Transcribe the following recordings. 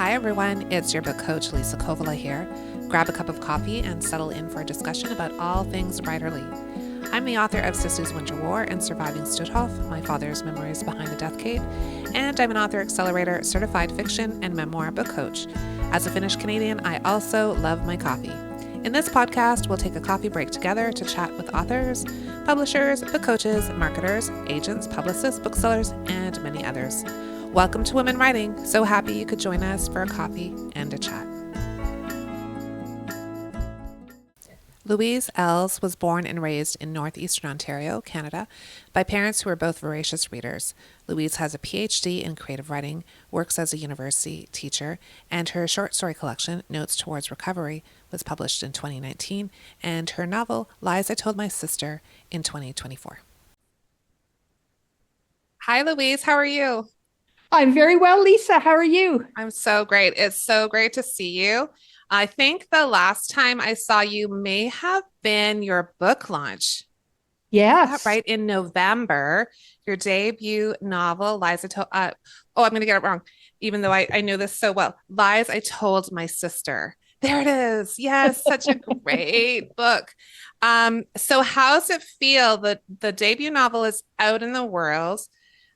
Hi everyone, it's your book coach Liisa Kovala here. Grab a cup of coffee and settle in for a discussion about all things writerly. I'm the author of Sister's Winter War and Surviving Stutthof, my father's memories behind the death cave, and I'm an author accelerator, certified fiction, and memoir book coach. As a Finnish Canadian, I also love my coffee. In this podcast, we'll take a coffee break together to chat with authors, publishers, book coaches, marketers, agents, publicists, booksellers, and many others. Welcome to Women Writing. So happy you could join us for a coffee and a chat. Louise Ells was born and raised in Northeastern Ontario, Canada, by parents who were both voracious readers. Louise has a PhD in creative writing, works as a university teacher, and her short story collection, Notes Towards Recovery, was published in 2019, and her novel, Lies I Told My Sister, in 2024. Hi, Louise. How are you? I'm very well, Lisa. How are you? I'm so great. It's so great to see you. I think the last time I saw you may have been your book launch. Is that Yes. right? In November, your debut novel, Lies I Told, I'm going to get it wrong, even though I know this so well. Lies I Told My Sister. There it is. Yes, such a great book. So how's it feel that the debut novel is out in the world?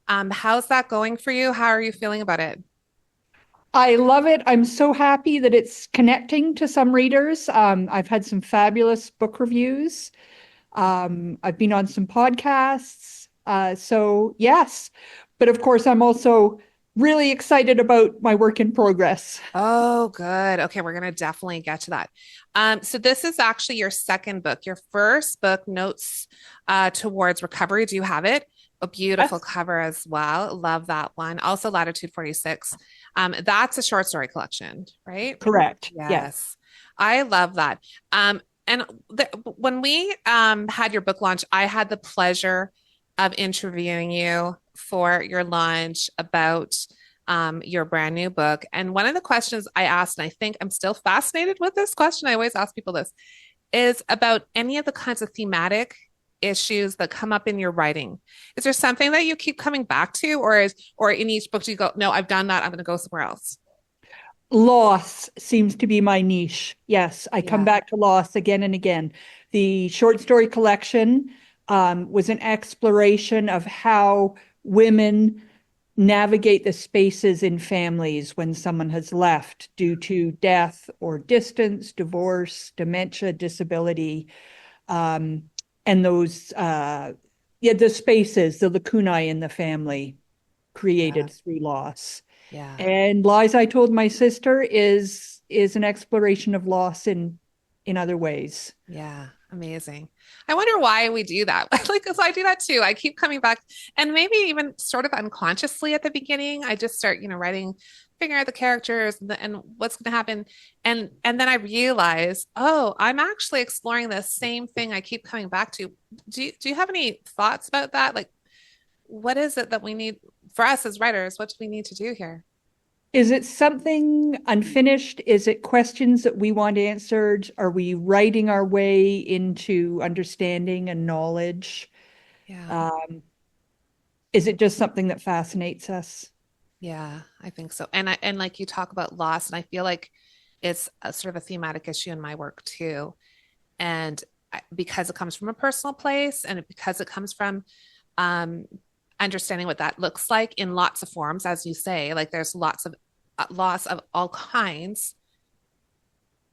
How's that going for you? How are you feeling about it? I love it. I'm so happy that it's connecting to some readers. I've had some fabulous book reviews. I've been on some podcasts. So, yes. But of course, I'm also really excited about my work in progress. Oh, good. Okay, we're going to definitely get to that. So this is actually your second book. Your first book, Notes Towards Recovery. Do you have it? A beautiful Yes, cover as well. Love that one. Also, Latitude 46. That's a short story collection, right? correct. Yes. Yes. I love that. And when we had your book launch, I had the pleasure of interviewing you for your launch about your brand new book. And one of the questions I asked, and I think I'm still fascinated with this question, I always ask people this, is about any of the kinds of thematic issues that come up in your writing. Is there something that you keep coming back to, or in each book do you go, no, I've done that, I'm going to go somewhere else? Loss seems to be my niche. Yes, I come Yeah. back to loss again and again. The short story collection was an exploration of how women navigate the spaces in families when someone has left due to death or distance, divorce, dementia, disability, um, and the spaces, the lacunae in the family Yeah. created through loss. Yeah. And Lies I Told My Sister is an exploration of loss in other ways. Yeah, amazing. I wonder why we do that. Like, because I do that too. I keep coming back, and maybe even sort of unconsciously at the beginning, I just start, writing, figuring out the characters and what's going to happen, and then I realize, oh, I'm actually exploring the same thing I keep coming back to. Do you have any thoughts about that? Like, what is it that we need for us as writers? What do we need to do here? Is it something unfinished? Is it questions that we want answered? Are we writing our way into understanding and knowledge? Yeah. Um, is it just something that fascinates us? Yeah, I think so. And like you talk about loss, and I feel like it's a sort of a thematic issue in my work too. And because it comes from a personal place, and because it comes from um, understanding what that looks like in lots of forms, as you say, like there's lots of loss of all kinds.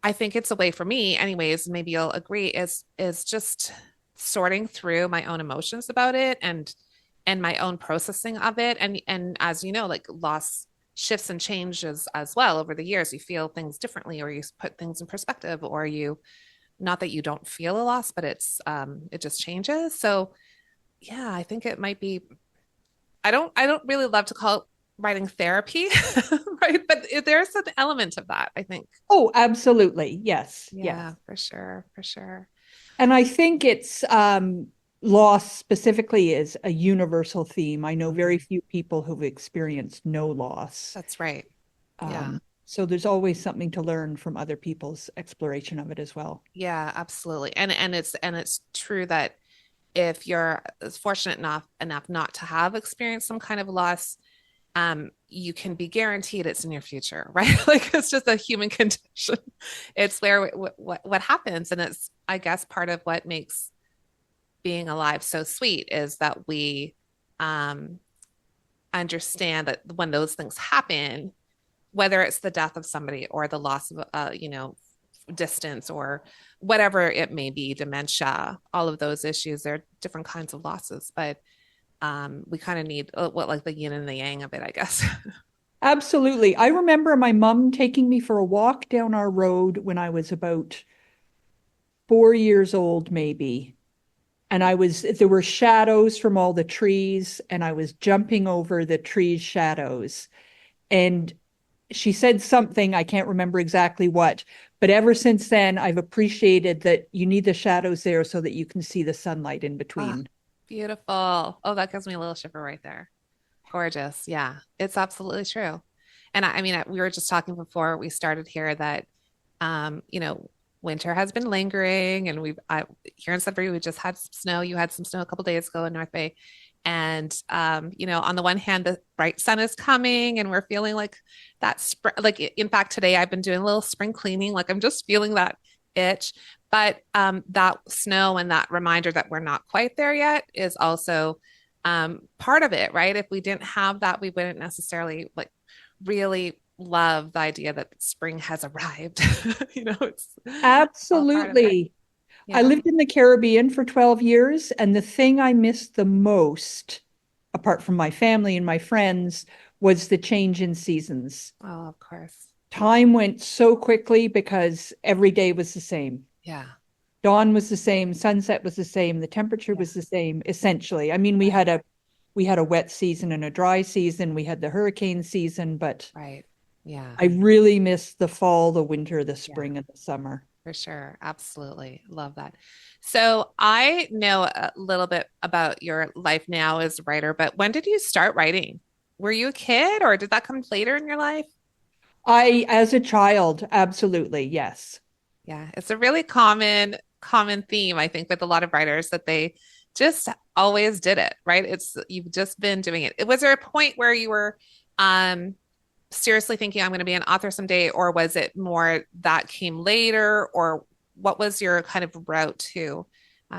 I think it's a way for me, anyways. Maybe you'll agree. Is just sorting through my own emotions about it and my own processing of it. And as you know, like loss shifts and changes as well over the years. You feel things differently, or you put things in perspective, or you not that you don't feel a loss, but it just changes. So yeah, I think it might be. I don't really love to call it writing therapy, right? But there's an element of that, I think. Oh, absolutely. Yes. Yeah, Yes. for sure, for sure. And I think it's loss specifically is a universal theme. I know very Mhm. few people who've experienced no loss. That's right. Yeah. So there's always something to learn from other people's exploration of it as well. Yeah, absolutely. And it's true that if you're fortunate enough not to have experienced some kind of loss, you can be guaranteed it's in your future, right? Like it's just a human condition. It's where what happens, and it's I guess part of what makes being alive so sweet is that we um, understand that when those things happen, whether it's the death of somebody or the loss of distance or whatever it may be, dementia, all of those issues, there are different kinds of losses, but we kind of need what like the yin and the yang of it, I guess. Absolutely. I remember my mom taking me for a walk down our road when I was about 4 years old, maybe. And there were shadows from all the trees, and I was jumping over the trees' shadows. And she said something, I can't remember exactly what, but ever since then, I've appreciated that you need the shadows there so that you can see the sunlight in Ah, between. beautiful. Oh, that gives me a little shiver right there. Gorgeous. Yeah, it's absolutely true. And I mean, we were just talking before we started here that, winter has been lingering, and here in Sudbury we just had some snow. You had some snow a couple days ago in North Bay, and on the one hand, the bright sun is coming, and we're feeling like that spring. Like in fact, today I've been doing a little spring cleaning. Like I'm just feeling that itch. But that snow and that reminder that we're not quite there yet is also part of it, right? If we didn't have that, we wouldn't necessarily like really love the idea that spring has arrived. It's all part of it. Absolutely. I Yeah. lived in the Caribbean for 12 years, and the thing I missed the most, apart from my family and my friends, was the change in seasons. Oh, of course. Time went so quickly because every day was the same. Yeah. Dawn was the same, sunset was the same, the temperature Yeah. was the same, essentially. I mean, Right. we had a wet season and a dry season, we had the hurricane season, but Right. Yeah. I really missed the fall, the winter, the Yeah. spring, and the summer. For sure. Absolutely. Love that. So I know a little bit about your life now as a writer, but when did you start writing? Were you a kid or did that come later in your life? As a child, absolutely, yes. Yeah, it's a really common theme, I think, with a lot of writers that they just always did it, right? It's you've just been doing it. Was there a point where you were um seriously thinking I'm going to be an author someday, or was it more that came later, or what was your kind of route to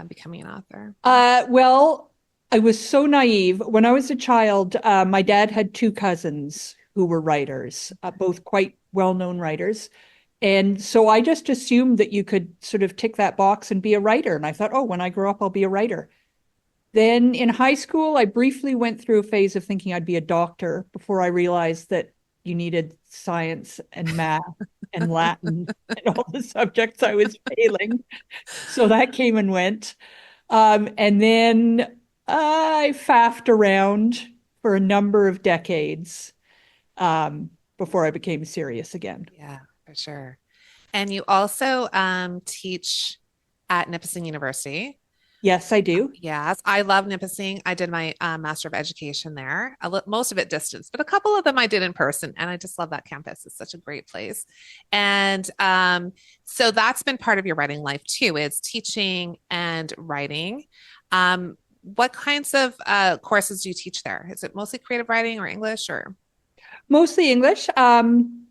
becoming an author? Well, I was so naive. When I was a child, my dad had two cousins who were writers, both quite well-known writers. And so I just assumed that you could sort of tick that box and be a writer. And I thought, oh, when I grow up, I'll be a writer. Then in high school, I briefly went through a phase of thinking I'd be a doctor before I realized that you needed science and math and Latin and all the subjects I was failing. So that came and went. And then I faffed around for a number of decades before I became serious again. Yeah, for sure. And you also teach at Nipissing University. Yes, I do. Yes, I love Nipissing. I did my Master of Education there. Most of it distance, but a couple of them I did in person, and I just love that campus. It's such a great place. And so that's been part of your writing life too, is teaching and writing. What kinds of courses do you teach there? Is it mostly creative writing or English or? Mostly English and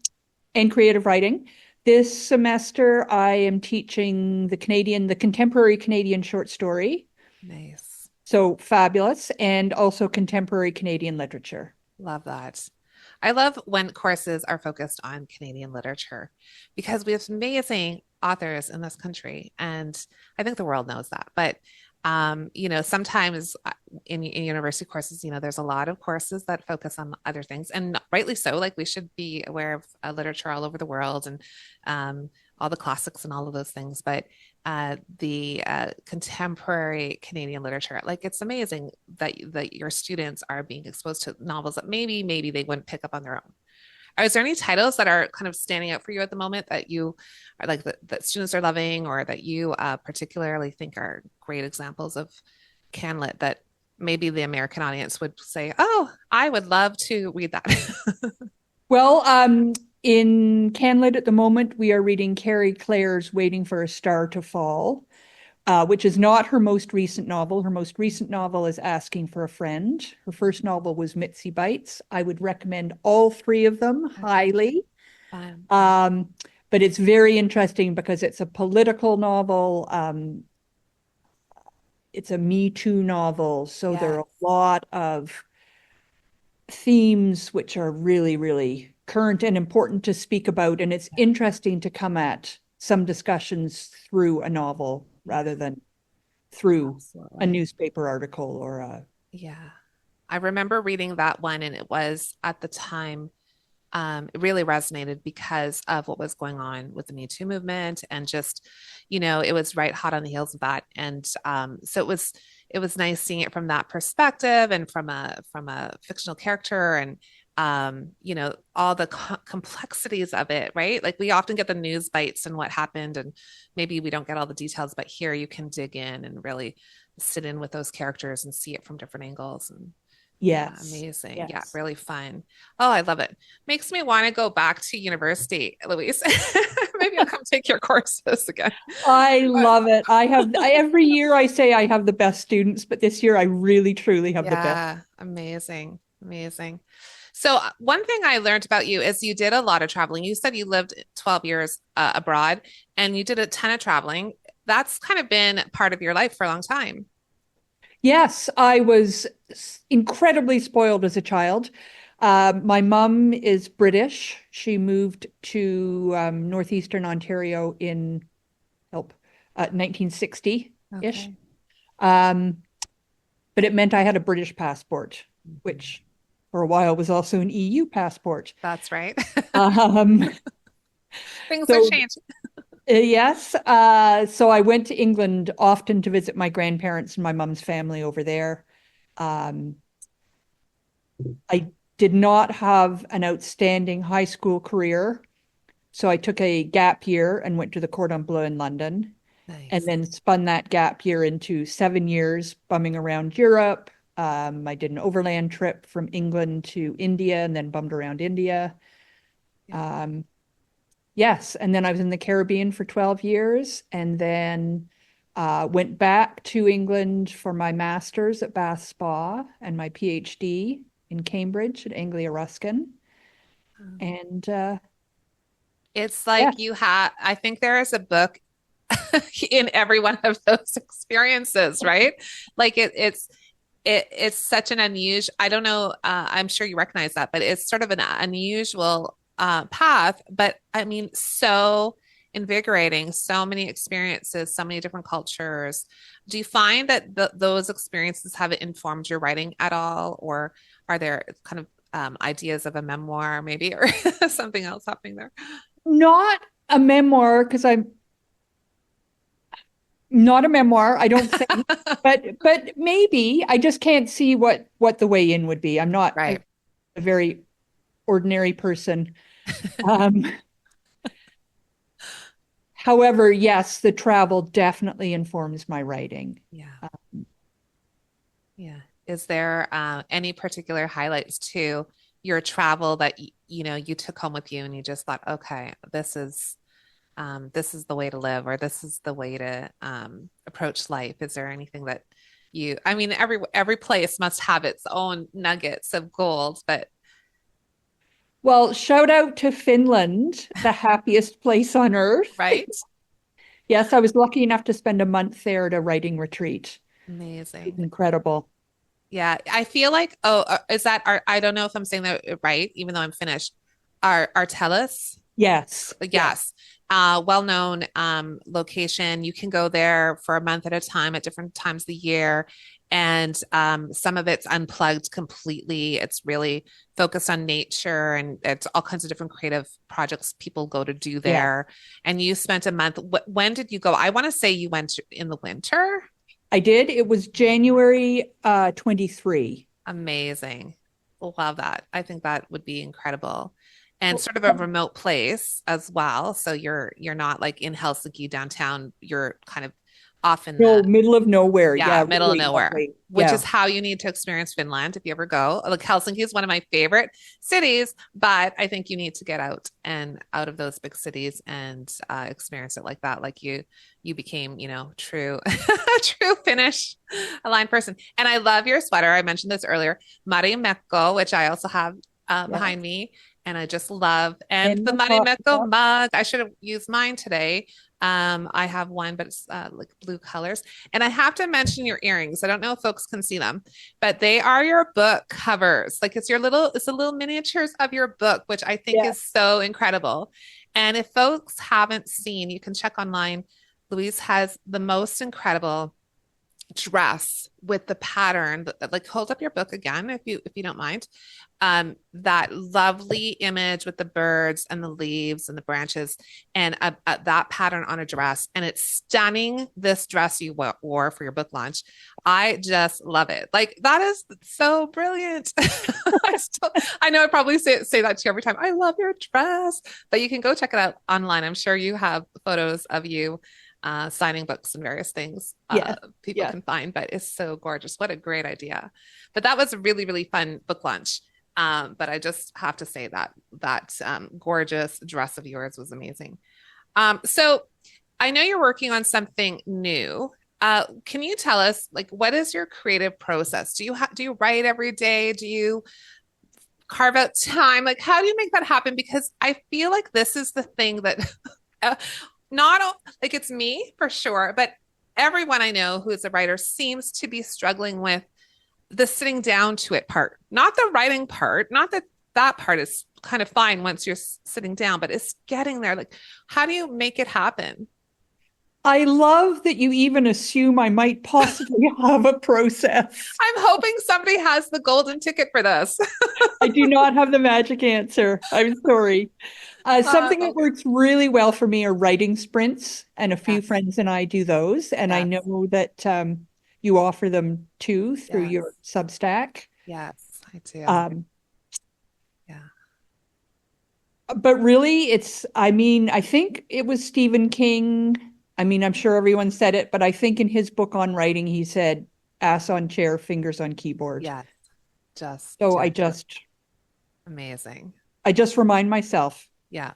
creative writing. This semester, I am teaching the contemporary Canadian short story. Nice. So fabulous. And also contemporary Canadian literature. Love that. I love when courses are focused on Canadian literature because we have amazing authors in this country. And I think the world knows that. But, sometimes in university courses, there's a lot of courses that focus on other things, and rightly so. Like we should be aware of literature all over the world and all the classics and all of those things. But the contemporary Canadian literature, like it's amazing that your students are being exposed to novels that maybe they wouldn't pick up on their own. Is there any titles that are kind of standing out for you at the moment that you are like that students are loving, or that you particularly think are great examples of CanLit that maybe the American audience would say, "Oh, I would love to read that." Well, in CanLit at the moment, we are reading Carrie Clare's Waiting for a Star to Fall, which is not her most recent novel. Her most recent novel is Asking for a Friend. Her first novel was Mitzi Bites. I would recommend all three of them Okay, highly. fun. Um, but it's very interesting because it's a political novel. It's a Me Too novel. So there are Yes. a lot of themes which are really, really current and important to speak about. And it's interesting to come at some discussions through a novel Yeah, rather than through a absolutely. newspaper article or a, Yeah. I remember reading that one, and it was at the time, it really resonated because of what was going on with the Me Too movement, and just, it was right hot on the heels of that. And so it was nice seeing it from that perspective and from a fictional character, and all the complexities of it, right? Like we often get the news bites and what happened, and maybe we don't get all the details, but here you can dig in and really sit in with those characters and see it from different angles. And yeah, yes, amazing. Yeah, yes. really fun. Oh, I love it. Makes me want to go back to university, Louise. Maybe I'll come take your courses again. I But love it. Every year I say I have the best students, but this year I really truly have the best. yeah, amazing. Amazing. So, one thing I learned about you is you did a lot of traveling. You said you lived 12 years abroad and you did a ton of traveling. That's kind of been part of your life for a long time. Yes, I was incredibly spoiled as a child. My mom is British. She moved to Northeastern Ontario in help 1960-ish. Okay. Um, but it meant I had a British passport, Mhm. which for a while was also an EU passport. That's right. Um, Things are so changing. yes, so I went to England often to visit my grandparents and my mom's family over there. Um, I did not have an outstanding high school career, so I took a gap year and went to the Cordon Bleu in London, and Nice. then spun that gap year into 7 years bumming around Europe. I did an overland trip from England to India and then bummed around India. Yeah. Um, yes, and then I was in the Caribbean for 12 years and then went back to England for my master's at Bath Spa and my PhD in Cambridge at Anglia Ruskin. Um, And it's yeah, like I think there is a book in every one of those experiences, right? Like it's such an unusual, I don't know, I'm sure you recognize that, but it's sort of an unusual path, but I mean, so invigorating, so many experiences, so many different cultures. Do you find that those experiences have informed your writing at all, or are there kind of ideas of a memoir maybe, or something else happening there? not a memoir because I'm not a memoir, I don't think, but maybe I just can't see what the way in would be. I'm not Right. a very ordinary person. Um, however, yes, the travel definitely informs my writing. Yeah. Yeah. Is there any particular highlights to your travel that you took home with you and you just thought, okay, this is the way to live, or this is the way to approach life? Is there anything that I mean, every place must have its own nuggets of gold, but Well, shout out to Finland, the happiest place on earth. right? Yes, I was lucky enough to spend a month there at a writing retreat. It's Amazing. incredible. Yeah, I feel like, oh, is that I don't know if I'm saying that right, even though I'm finished. Artelis? Yes, yes. Yes. Well-known location. You can go there for a month at a time at different times of the year. And some of it's unplugged completely. It's really focused on nature, and it's all kinds of different creative projects people go to do Yeah, there. And you spent a month. When did you go? I want to say you went in the winter. I did. It was January 23. Amazing. Love that. I think that would be incredible. And Well, sort of a remote place as well. So you're not like in Helsinki downtown. You're kind of off in No, the, middle of nowhere. yeah, Yeah, middle of really nowhere, lovely. which is Yeah. how you need to experience Finland if you ever go. Like Helsinki is one of my favorite cities, but I think you need to get out and out of those big cities and experience it like that. Like you became, true, true Finnish aligned person. And I love your sweater. I mentioned this earlier, Mari Mekko, which I also have Yeah. behind me. And I just love, and And the the Mari coffee Mekko cup. mug. I should have used mine today. I have one, but it's like blue colors. And I have to mention your earrings. I don't know if folks can see them, but they are your book covers. Like it's the little miniatures of your book, which I think Yeah. is so incredible. And if folks haven't seen, you can check online. Louise has the most incredible dress with the pattern. Like hold up your book again if you don't mind. That lovely image with the birds and the leaves and the branches and that pattern on a dress, and it's stunning. This dress you wore for your book launch, I just love it. Like that is so brilliant. I know I probably say that to you every time. I love your dress, but you can go check it out online. I'm sure you have photos of you signing books and various things Yeah. people Yeah. can find, but it's so gorgeous. What a great idea. But that was a really, really fun book launch. But I just have to say that gorgeous dress of yours was amazing. So I know you're working on something new. Can you tell us like what is your creative process? Do you write every day? Do you carve out time? Like how do you make that happen? Because I feel like this is the thing that uh, not like it's me for sure, but everyone I know who is a writer seems to be struggling with the sitting down to it part, not the writing part, not that that part is kind of fine once you're sitting down, but it's getting there. Like, how do you make it happen? I love that you even assume I might possibly have a process. I'm hoping somebody has the golden ticket for this. I do not have the magic answer. I'm sorry. Something that Okay. works really well for me are writing sprints, and a few Yes. friends and I do those. And I Yes. know that you offer them too through your Yes. Substack. Yes, I do. Um, Yeah. but really, I mean, I think it was Stephen King. I mean, I'm sure everyone said it, but I think in his book on writing, he said, ass on chair, fingers on keyboard. Yes. Just So do I it. just, Amazing. I just remind myself. Yeah.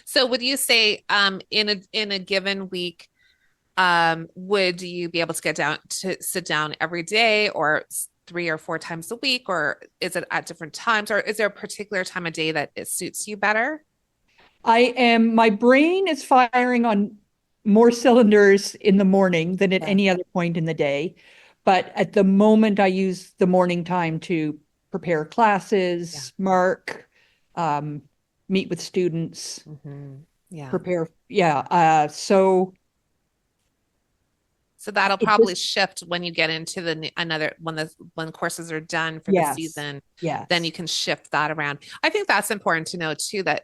So would you say in a given week, would you be able to get down to sit down every day or 3 or 4 times a week, or is it at different times, or is there a particular time of day that it suits you better? My brain is firing on more cylinders in the morning than at Yeah. any other point in the day. But at the moment, I use the morning time to prepare Yeah. classes, mark, um, meet with students, Yeah. prepare. Yeah. So that'll It probably just, shift when you get into another when courses are done for the yes, season, then you yes. can shift that around. I think that's important to know too, that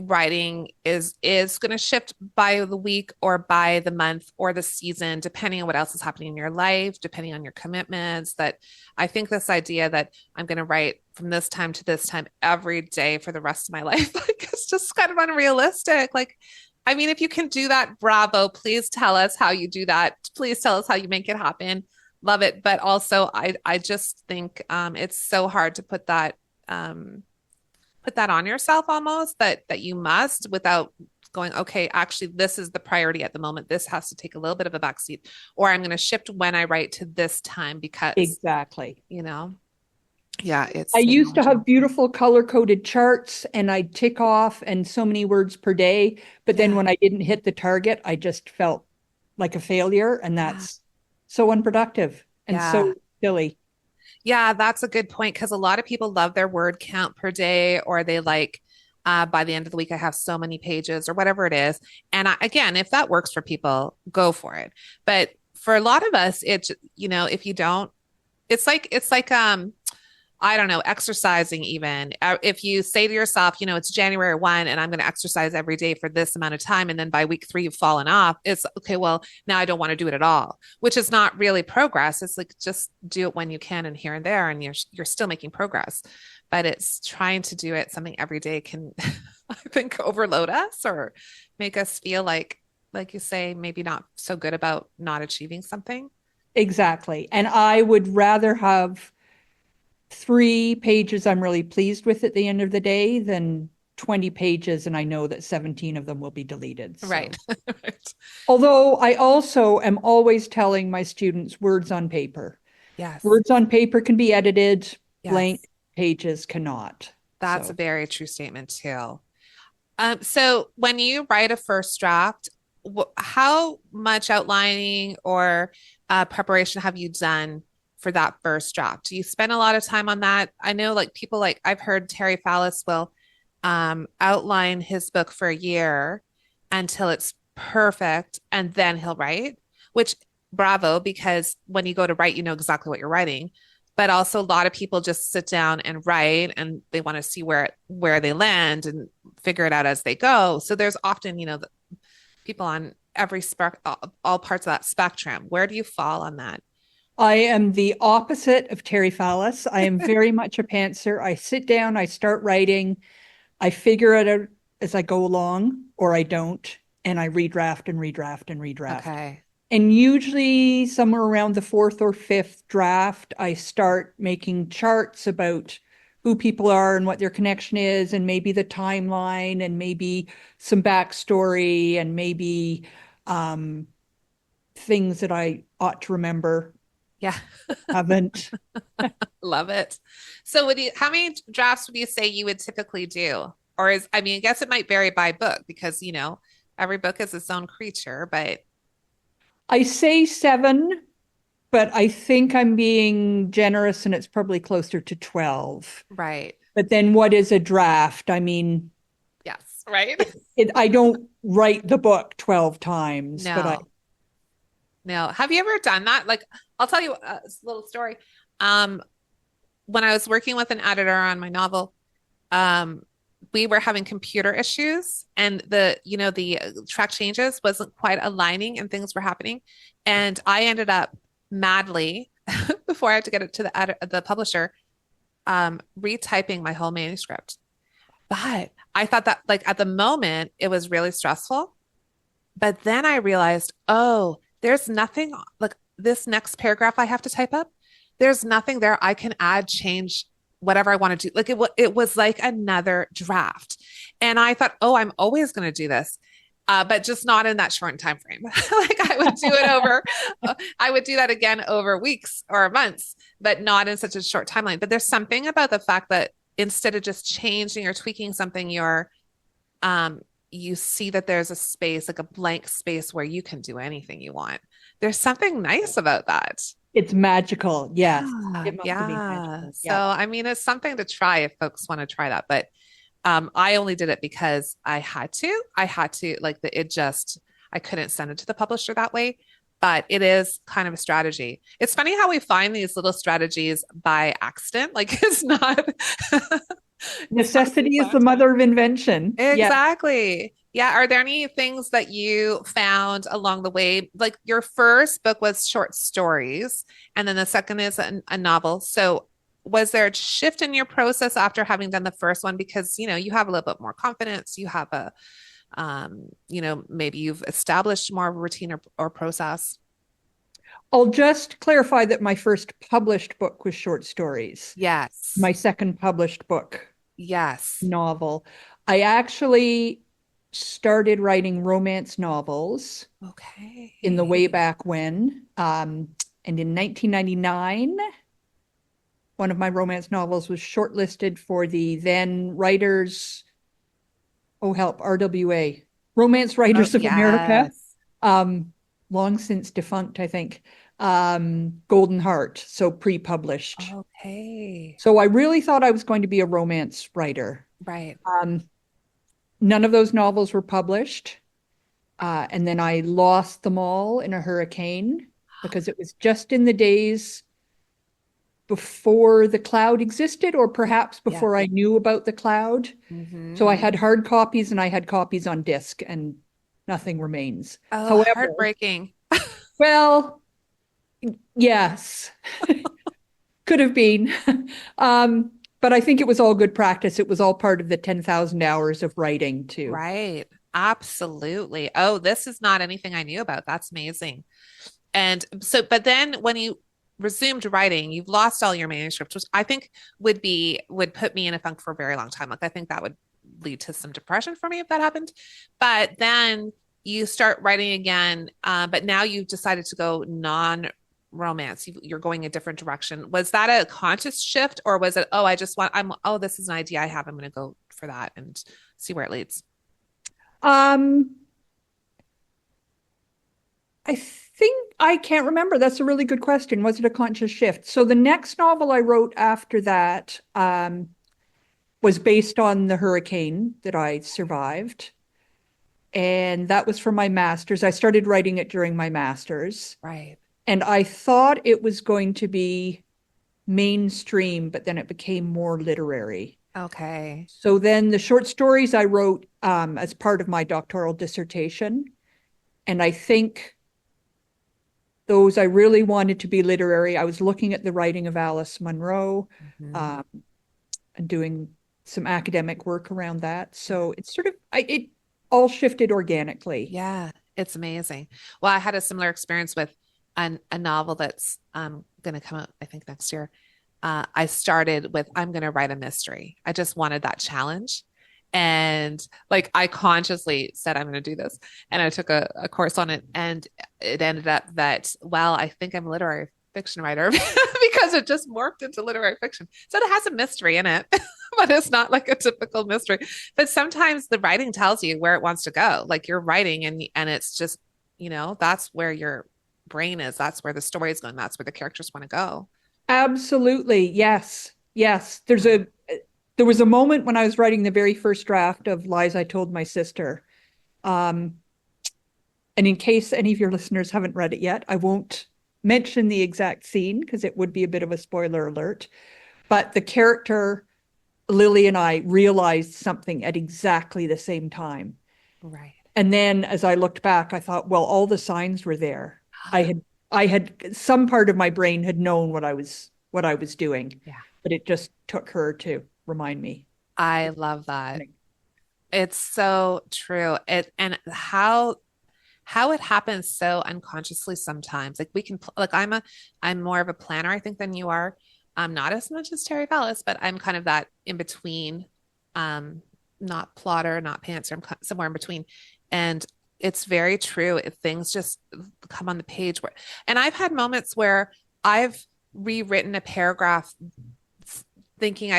writing is going to shift by the week or by the month or the season depending on what else is happening in your life, depending on your commitments. That I think this idea that I'm going to write from this time to this time every day for the rest of my life, like it's just kind of unrealistic. Like I mean, if you can do that, bravo. Please tell us how you do that. Please tell us how you make it happen. Love it. But also I just think it's so hard to um put that on yourself almost, that you must, without going, okay, actually this is the priority at the moment, this has to take a little bit of a backseat, or I'm going to shift when I write to this time because Exactly. you know yeah, I it's used to have acknowledging. beautiful color-coded charts and I'd tick off and so many words per day. But then Yeah. when I didn't hit the target, I just felt like a failure. And Yeah. that's so unproductive and Yeah. so silly. Yeah, that's a good point because a lot of people love their word count per day, or they like, by the end of the week, I have so many pages or whatever it is. And again, if that works for people, go for it. But for a lot of us, if you don't, it's like I don't know, exercising even. If you say to yourself, it's January 1 and I'm going to exercise every day for this amount of time. And then by week 3, you've fallen off. It's okay. Well, now I don't want to do it at all, which is not really progress. It's like just do it when you can and here and there. And you're still making progress. But it's trying to do it something every day can, I think, overload us or make us feel like like you say, maybe not so good about not achieving something. Exactly. And I would rather have 3 pages I'm really pleased with at the end of the day than 20 pages and I know that 17 of them will be deleted. Right. So, Right. although I also am always telling my students words on paper. Yes. Words on paper can be edited, blank Yes. pages cannot. That's a So very true statement too. So when you write a first draft, how much outlining or preparation have you done for that first draft? Do you spend a lot of time on that? I know like people like I've heard Terry Fallis will outline his book for a year until it's perfect and then he'll write, which bravo, because when you go to write, you know exactly what you're writing. But also a lot of people just sit down and write and they want to see where they land and figure it out as they go. So there's often, the people on every all parts of that spectrum. Where do you fall on that? I am the opposite of Terry Fallis. I am very much a pantser. I sit down, I start writing, I figure it out as I go along, or I don't, and I redraft and redraft and redraft. Okay. And usually, somewhere around the fourth or fifth draft, I start making charts about who people are and what their connection is, and maybe the timeline, and maybe some backstory, and maybe things that I ought to remember, Yeah. haven't. Love it. So how many drafts would you say you would typically do? Or I mean, I guess it might vary by book because, every book is its own creature, but I say 7, but I think I'm being generous and it's probably closer to 12. right. But then what is a draft? I mean, Yes. Right. I don't write the book 12 times, but I, No, no. Have you ever done that? Like, I'll tell you a little story. Um, when I was working with an editor on my novel, um, we were having computer issues and the track changes wasn't quite aligning and things were happening. And I ended up madly before I had to get it to the publisher, retyping my whole manuscript. But I thought that like at the moment it was really stressful. But then I realized, oh, there's nothing like this next paragraph I have to type up. There's nothing there I can add, change, whatever I want to do. Like it was like another draft. And I thought, oh, I'm always going to do this. But just not in that short time frame. Like I would do it over, I would do that again over weeks or months, but not in such a short timeline. But there's something about the fact that instead of just changing or tweaking something, um, you see that there's a space, like a blank space where you can do anything you want. There's something nice about that. it's magical. Yes, Yeah, it must have been yeah. magical. So, Yeah. I mean, it's something to try if folks want to try that. But I only did it because I had to. I had to, like, I couldn't send it to the publisher that way. But it is kind of a strategy. It's funny how we find these little strategies by accident. Like, it's not what we Necessity is the planned. mother of invention. Yeah. Exactly. Yeah. Are there any things that you found along the way? Like your first book was short stories, and then the second is a novel. So, was there a shift in your process after having done the first one? Because, you have a little bit more confidence. You have maybe you've established more of a routine or process. I'll just clarify that my first published book was short stories. Yes. My second published book, Yes. novel. I actually started writing romance novels in the way Okay. back when. And in 1999, one of my romance novels was shortlisted for the then Writers, oh help, RWA, Romance Oh, Writers of America, yes. um, long since defunct, I think, Golden Heart, so pre-published. Okay. So I really thought I was going to be a romance writer. Right. None of those novels were published. And then I lost them all in a hurricane because it was just in the days before the cloud existed, or perhaps Yeah. before I knew about the cloud. So Hmm. I had hard copies and I had copies on disc, and nothing remains. Oh, However, heartbreaking. well, yes, could have been. um, but I think it was all good practice. It was all part of the 10,000 hours of writing too. Right. Absolutely. Oh, this is not anything I knew about. That's amazing. And so, but then when you resumed writing, you've lost all your manuscripts, which I think would put me in a funk for a very long time. Like I think that would lead to some depression for me if that happened. But then you start writing again, but now you've decided to go non-romance. You're going a different direction. Was that a conscious shift, or was it, oh, I just want, this is an idea I have. I'm going to go for that and see where it leads. Um, I think I can't remember. That's a really good question. Was it a conscious shift? So the next novel I wrote after that was based on the hurricane that I survived. And that was for my master's. I started writing it during my master's. Right. And I thought it was going to be mainstream, but then it became more literary. Okay. So then the short stories I wrote as part of my doctoral dissertation. And I think those I really wanted to be literary. I was looking at the writing of Alice Munro Mhm. um, and doing some academic work around that. So it's sort of, it all shifted organically. Yeah, it's amazing. Well, I had a similar experience with a novel that's going to come out, I think, next year. I started with, I'm going to write a mystery. I just wanted that challenge. And like, I consciously said, I'm going to do this. And I took a course on it. And it ended up that, well, I think I'm a literary fiction writer because it just morphed into literary fiction. So it has a mystery in it, but it's not like a typical mystery. But sometimes the writing tells you where it wants to go. Like you're writing and it's just, that's where your brain is. That's where the story is going. That's where the characters want to go. Absolutely. Yes. Yes. There was a moment when I was writing the very first draft of Lies I Told My Sister. Um, and in case any of your listeners haven't read it yet, I won't mention the exact scene because it would be a bit of a spoiler alert. But the character, Lily and I realized something at exactly the same time. Right. And then as I looked back, I thought, well, all the signs were there. I had some part of my brain had known what I was doing, Yeah. but it just took her to remind me. I love that. It's so true. And how it happens so unconsciously sometimes. Like we can like I'm more of a planner, I think, than you are. I'm not as much as Terry Vallis, but I'm kind of that in between, um, not plotter, not pantser. Somewhere in between. And it's very true. If things just come on the page and I've had moments where I've rewritten a paragraph thinking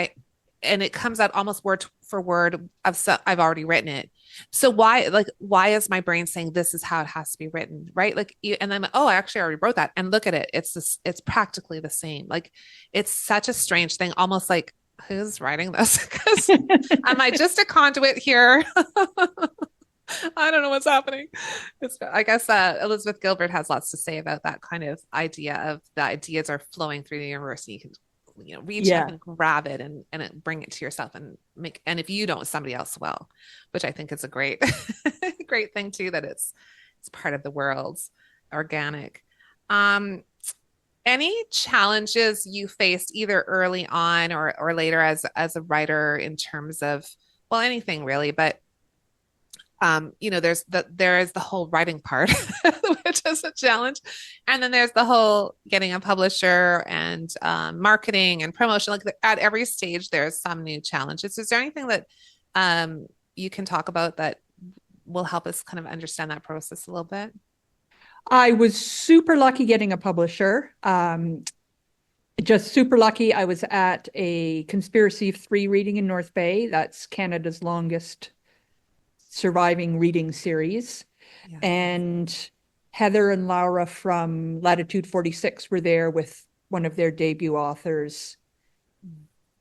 and it comes out almost word for word I've already written it. So why is my brain saying this is how it has to be written, right? Like and then oh, I actually already wrote that, and look at it, it's practically the same. Like it's such a strange thing, almost like who's writing this? Because am I just a conduit here? I don't know what's happening. I guess Elizabeth Gilbert has lots to say about that kind of idea of the ideas are flowing through the universe and you can reach up Yeah, and grab it and bring it to yourself and if you don't, somebody else will, which I think is a great great thing too, that it's part of the world's organic. Um, any challenges you faced either early on or later as a writer in terms of, well, anything really, but there is the whole writing part, which is a challenge. And then there's the whole getting a publisher and marketing and promotion. Like at every stage, there's some new challenges. Is there anything that you can talk about that will help us kind of understand that process a little bit? I was super lucky getting a publisher. Just super lucky. I was at a Conspiracy of Three reading in North Bay. That's Canada's longest surviving reading series. Yeah. And Heather and Laura from Latitude 46 were there with one of their debut authors.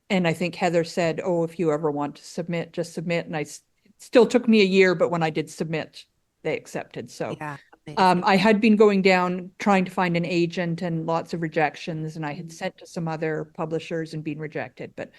And I think Heather said, oh, if you ever want to submit, just submit. And it still took me a year, but when I did submit, they accepted. So Yeah. Amazing. I had been going down trying to find an agent and lots of rejections, and I had sent to some other publishers and been rejected. But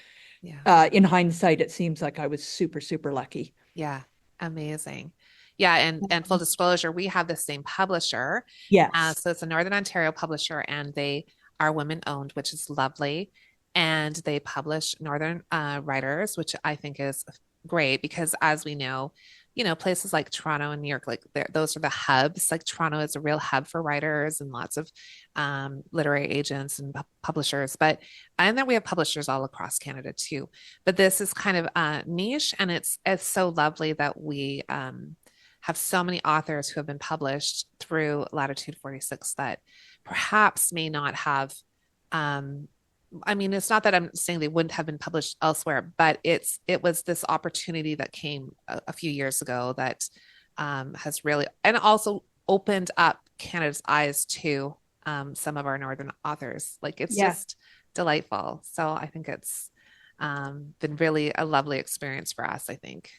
Yeah. in hindsight, it seems like I was super, super lucky. Yeah. Amazing. Yeah, and full disclosure, we have the same publisher. Yes. So it's a Northern Ontario publisher, and they are women owned, which is lovely. And they publish Northern writers, which I think is great because, as we know, places like Toronto and New York, like those are the hubs. Like Toronto is a real hub for writers and lots of literary agents and publishers. And then we have publishers all across Canada too. But this is kind of niche, and it's so lovely that we have so many authors who have been published through Latitude 46 that perhaps may not have. I mean, it's not that I'm saying they wouldn't have been published elsewhere, but it was this opportunity that came a few years ago that has really, and also opened up Canada's eyes to some of our northern authors. Like it's Yeah. just delightful. So I think it's been really a lovely experience for us, I think.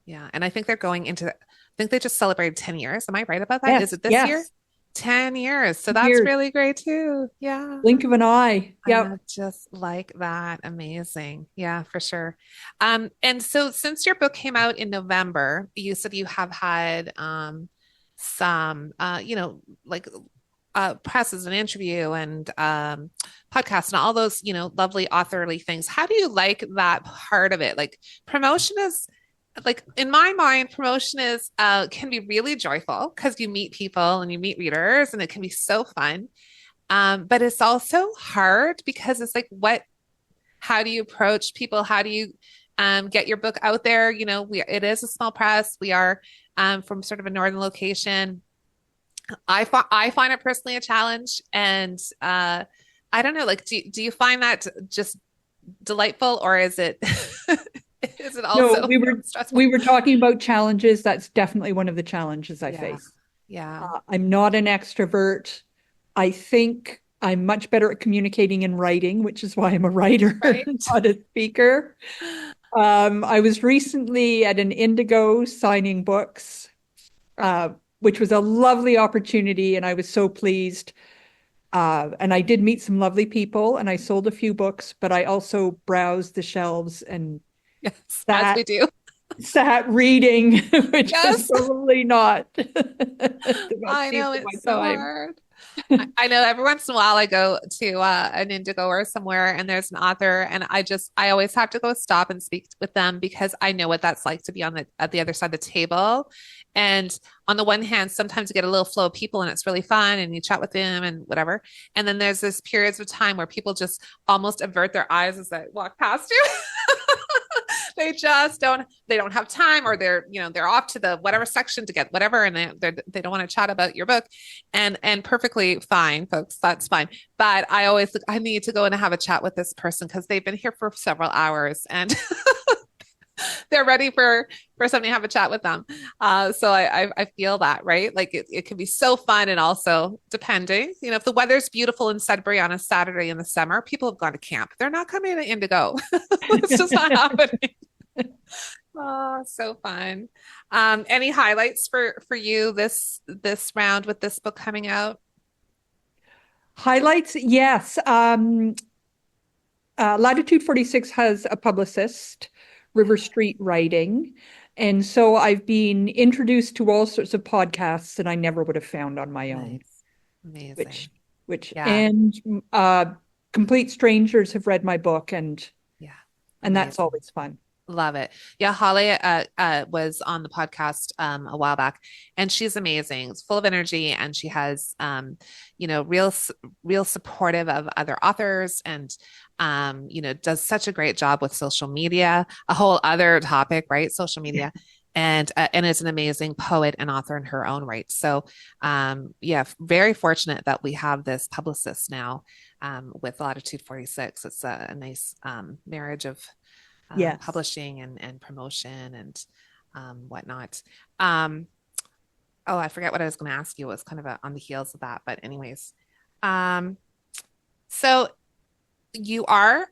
Yeah. And I think they're going into, I think they just celebrated 10 years. Am I right about that? Is Yes. it this year? Yes. 10 years. So that's Years. really great too. Yeah. Blink of an eye. I Yep. know, just like that. Amazing. Yeah, for sure. And so since your book came out in November, you said you have had some like presses and interview and podcasts and all those, lovely authorly things. How do you like that part of it? Like promotion is like in my mind, promotion is can be really joyful because you meet people and you meet readers and it can be so fun. But it's also hard because it's like, how do you approach people? How do you get your book out there? It is a small press. We are from sort of a northern location. I find it personally a challenge. And I don't know, like, do you find that just delightful or is it, is it No, also stressful? we were talking about challenges. That's definitely one of the challenges I Yeah. face. Yeah. I'm not an extrovert. I think I'm much better at communicating in writing, which is why I'm a writer, Right. not a speaker. I was recently at an Indigo signing books, which was a lovely opportunity, and I was so pleased. And I did meet some lovely people, and I sold a few books, but I also browsed the shelves and Yes, as sat we do. sat reading, which is Yes. probably not the best I use know of it's my so time. hard. I know every once in a while I go to an Indigo or somewhere and there's an author and I always have to go stop and speak with them because I know what that's like to be at the other side of the table. And on the one hand, sometimes you get a little flow of people and it's really fun and you chat with them and whatever. And then there's this periods of time where people just almost avert their eyes as they walk past you. They just they don't have time or they're off to the whatever section to get whatever and they don't want to chat about your book and perfectly fine folks, that's fine, but I need to go and have a chat with this person because they've been here for several hours and they're ready for somebody to have a chat with them. So I feel that, right? Like it can be so fun and also depending, if the weather's beautiful in Sudbury on a Saturday in the summer, people have gone to camp. They're not coming to Indigo. It's just not happening. Oh, so fun. Any highlights for you this round with this book coming out? Highlights, yes. Latitude 46 has a publicist, River Street Writing. And so I've been introduced to all sorts of podcasts that I never would have found on my own, Nice. Amazing. which, Yeah. and complete strangers have read my book Yeah. and that's Amazing. always fun. Love it. Yeah, Holly was on the podcast a while back, and she's amazing. It's full of energy, and she has real supportive of other authors, and does such a great job with social media. A whole other topic, right? Social media, and is an amazing poet and author in her own right. So, yeah, very fortunate that we have this publicist now with Latitude 46. It's a nice marriage of Yes. publishing and promotion and whatnot. Oh, I forget what I was going to ask you. It was kind of on the heels of that, but anyways. So you are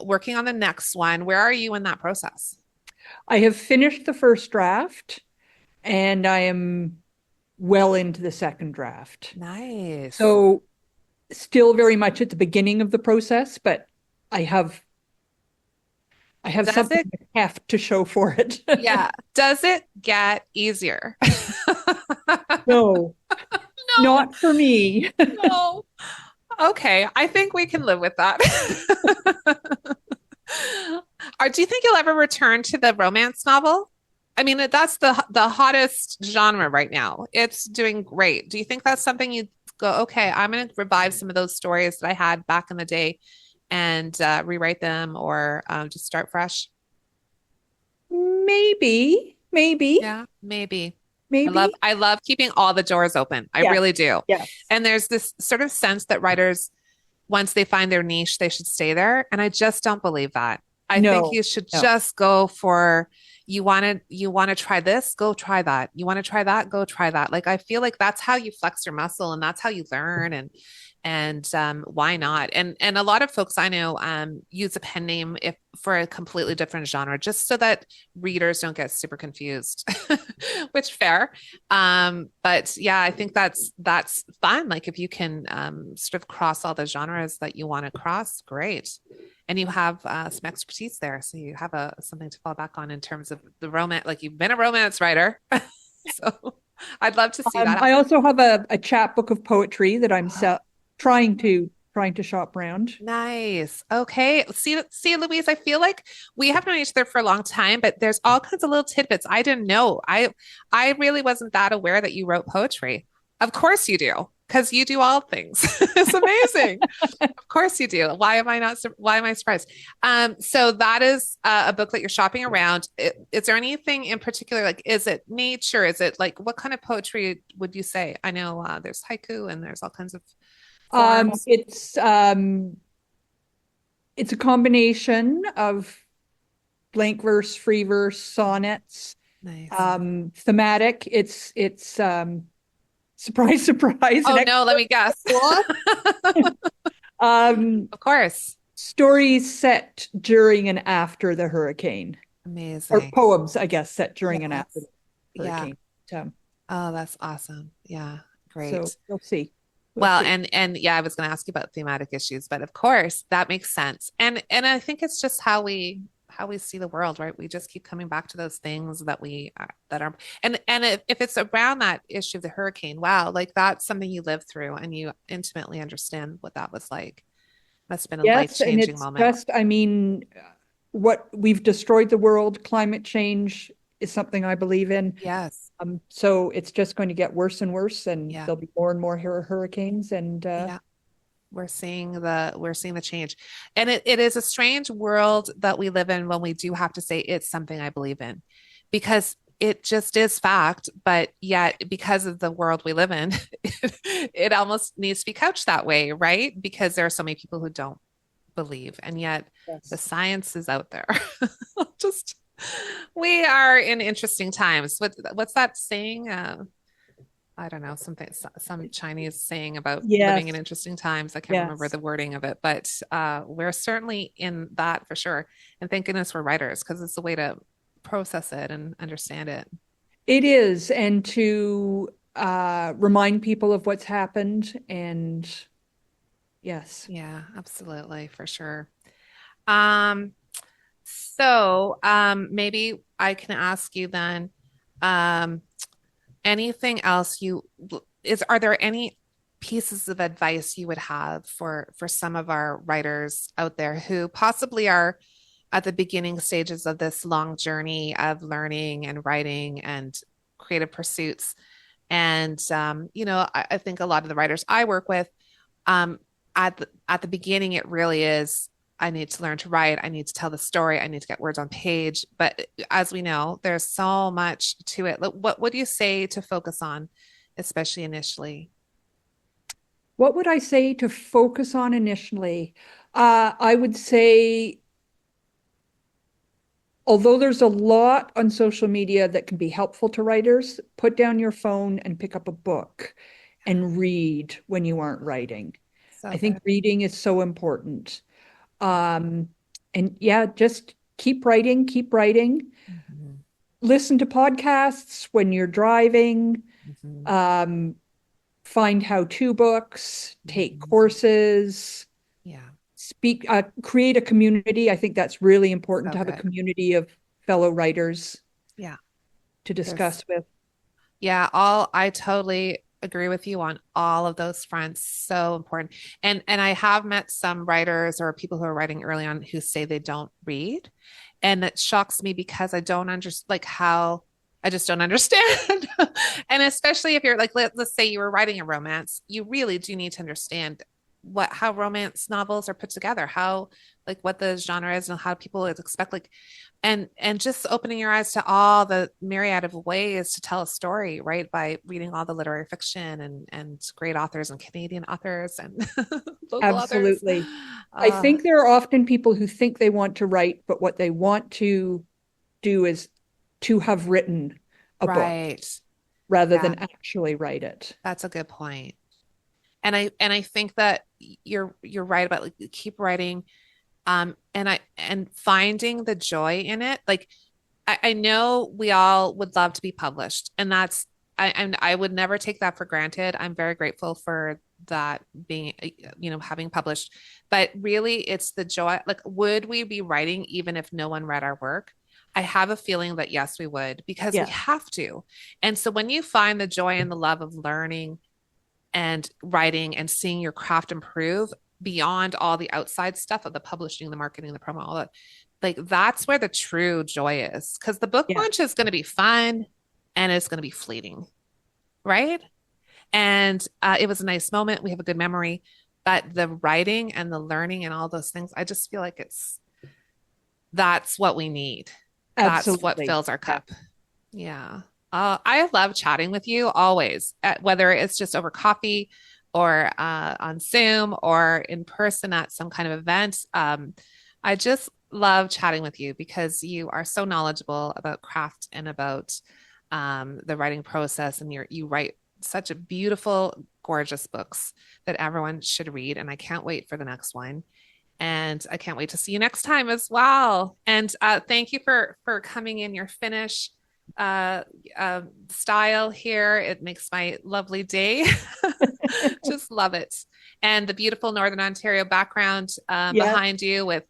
working on the next one. Where are you in that process? I have finished the first draft and I am well into the second draft. Nice. So still very much at the beginning of the process, but I have Does something it? heft to show for it. Yeah. Does it get easier? No, No, not for me. no. Okay, I think we can live with that. Or do you think you'll ever return to the romance novel? I mean, that's the hottest genre right now. It's doing great. Do you think that's something you go, okay, I'm going to revive some of those stories that I had back in the day and rewrite them or just start fresh? Maybe, maybe, Yeah, maybe. maybe. I love keeping all the doors open. I Yes, really do. yes. And there's this sort of sense that writers, once they find their niche, they should stay there. And I just don't believe that. I think No, you should no. just go for you want to try this, go try that. You want to try that, go try that. Like I feel like that's how you flex your muscle and that's how you learn and why not? And a lot of folks I know use a pen name if for a completely different genre, just so that readers don't get super confused, which fair. But yeah, I think that's fun. Like if you can sort of cross all the genres that you want to cross, great. And you have some expertise there, so you have a something to fall back on in terms of the romance. Like you've been a romance writer, so I'd love to see that I happen. also have a chapbook of poetry that I'm trying to shop around. Nice. Okay. See, Louise, I feel like we have known each other for a long time, but there's all kinds of little tidbits I didn't know. I really wasn't that aware that you wrote poetry. Of course you do, because you do all things. It's amazing. Of course you do. Why am I not? Why am I surprised? So that is a book that you're shopping around. Is there anything in particular? Like, is it nature? Is it like what kind of poetry would you say? I know there's haiku and there's all kinds of Um, forms. it's um, it's a combination of blank verse, free verse, sonnets, Nice. thematic. It's surprise, surprise, an Oh no, let extra me guess. plot. Um, Of course. stories set during and after the hurricane, or Amazing. poems, I guess, set during and after Yes. the Yeah. hurricane. Oh, that's awesome. Yeah. So Great. we'll see. We'll Well, see. and yeah, I was going to ask you about thematic issues, but of course, that makes sense. And I think it's just how we see the world, right? We just keep coming back to those things that we that are and if it's around that issue of the hurricane, wow, like that's something you lived through and you intimately understand what that was like. Must have been a Yes, and life-changing it's moment. just, I mean, what we've destroyed the world, climate change is something I believe in. Yes. So it's just going to get worse and worse, and Yeah. there'll be more and more hurricanes. And Yeah. We're seeing the change. And it is a strange world that we live in when we do have to say it's something I believe in because it just is fact, but yet because of the world we live in, it almost needs to be couched that way, right? Because there are so many people who don't believe, and yet the yes, science is out there. Just we are in interesting times. What's that saying? I don't know, something, some Chinese saying about living in yes, interesting times. I can't remember yes. the wording of it, but we're certainly in that for sure. And thank goodness we're writers because it's a way to process it and understand it. It is, and to remind people of what's happened. And yes, Yeah, absolutely, for sure. Um, maybe I can ask you then, um, anything else you is are there any pieces of advice you would have for some of our writers out there who possibly are at the beginning stages of this long journey of learning and writing and creative pursuits? And I think a lot of the writers I work with, um, at the beginning, it really is. I need to learn to write. I need to tell the story. I need to get words on page. But as we know, there's so much to it. What would you say to focus on, especially initially? what would I say to focus on initially? I would say, although there's a lot on social media that can be helpful to writers, put down your phone and pick up a book and read when you aren't writing. I So think good. reading is so important. Yeah. Um, and yeah, just keep writing, keep writing. Mhm. Listen to podcasts when you're driving. Mhm. Um, find how-to books, take Mhm. courses, Yeah. create a community. I think that's really important So to have a good. community of fellow writers Yeah. to There's discuss with. Yeah, all I totally agree with you on all of those fronts. So important. And I have met some writers or people who are writing early on who say they don't read. And it shocks me because I don't understand like how. I just don't understand. And especially if you're like, let's say you were writing a romance, you really do need to understand how romance novels are put together, how like what the genre is and how people would expect like and just opening your eyes to all the myriad of ways to tell a story, right? By reading all the literary fiction and great authors and Canadian authors and local authors. Absolutely. I think there are often people who think they want to write, but what they want to do is to have written a book right. rather Yeah, than actually write it. that's a good point. And I think that you're right about like keep writing and finding the joy in it. Like I know we all would love to be published, and I would never take that for granted. I'm very grateful for that being, having published. But really, it's the joy. Like, would we be writing even if no one read our work? I have a feeling that yes, we would because we Yeah. have to. And so when you find the joy and the love of learning and writing and seeing your craft improve beyond all the outside stuff of the publishing, the marketing, the promo, all that, like that's where the true joy is. Because the book Yeah. launch is going to be fun and it's going to be fleeting, right? And it was a nice moment. We have a good memory, but the writing and the learning and all those things, I just feel like that's what we need. That's what Absolutely. fills our Yeah. cup. Yeah. I love chatting with you always, whether it's just over coffee or on Zoom or in person at some kind of event. I just love chatting with you because you are so knowledgeable about craft and about the writing process, and you write such a beautiful, gorgeous books that everyone should read. And I can't wait for the next one. And I can't wait to see you next time as well. And thank you for coming in your Finnish style here. It makes my lovely day. Just love it. And the beautiful Northern Ontario background Yeah. behind you with,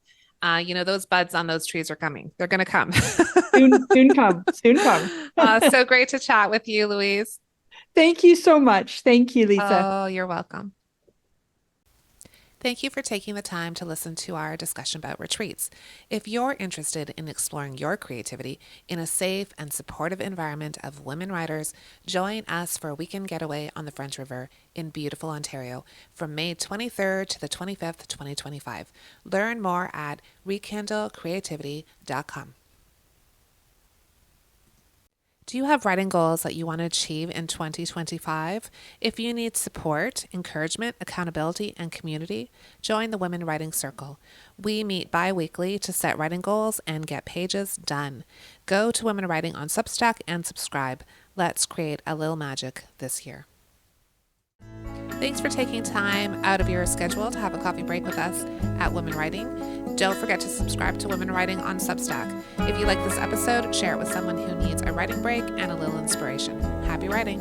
those buds on those trees are coming. They're going to come. Soon, soon come. Soon come. So great to chat with you, Louise. Thank you so much. Thank you, Lisa. Oh, you're welcome. Thank you for taking the time to listen to our discussion about retreats. If you're interested in exploring your creativity in a safe and supportive environment of women writers, join us for a weekend getaway on the French River in beautiful Ontario from May 23rd to the 25th, 2025. Learn more at rekindlecreativity.com. Do you have writing goals that you want to achieve in 2025? If you need support, encouragement, accountability, and community, join the Women Writing Circle. We meet bi-weekly to set writing goals and get pages done. Go to Women Writing on Substack and subscribe. Let's create a little magic this year. Thanks for taking time out of your schedule to have a coffee break with us at Women Writing. Don't forget to subscribe to Women Writing on Substack. If you like this episode, share it with someone who needs a writing break and a little inspiration. Happy writing!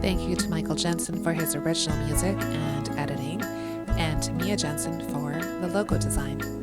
Thank you to Michael Jensen for his original music and editing, and to Mia Jensen for the logo design.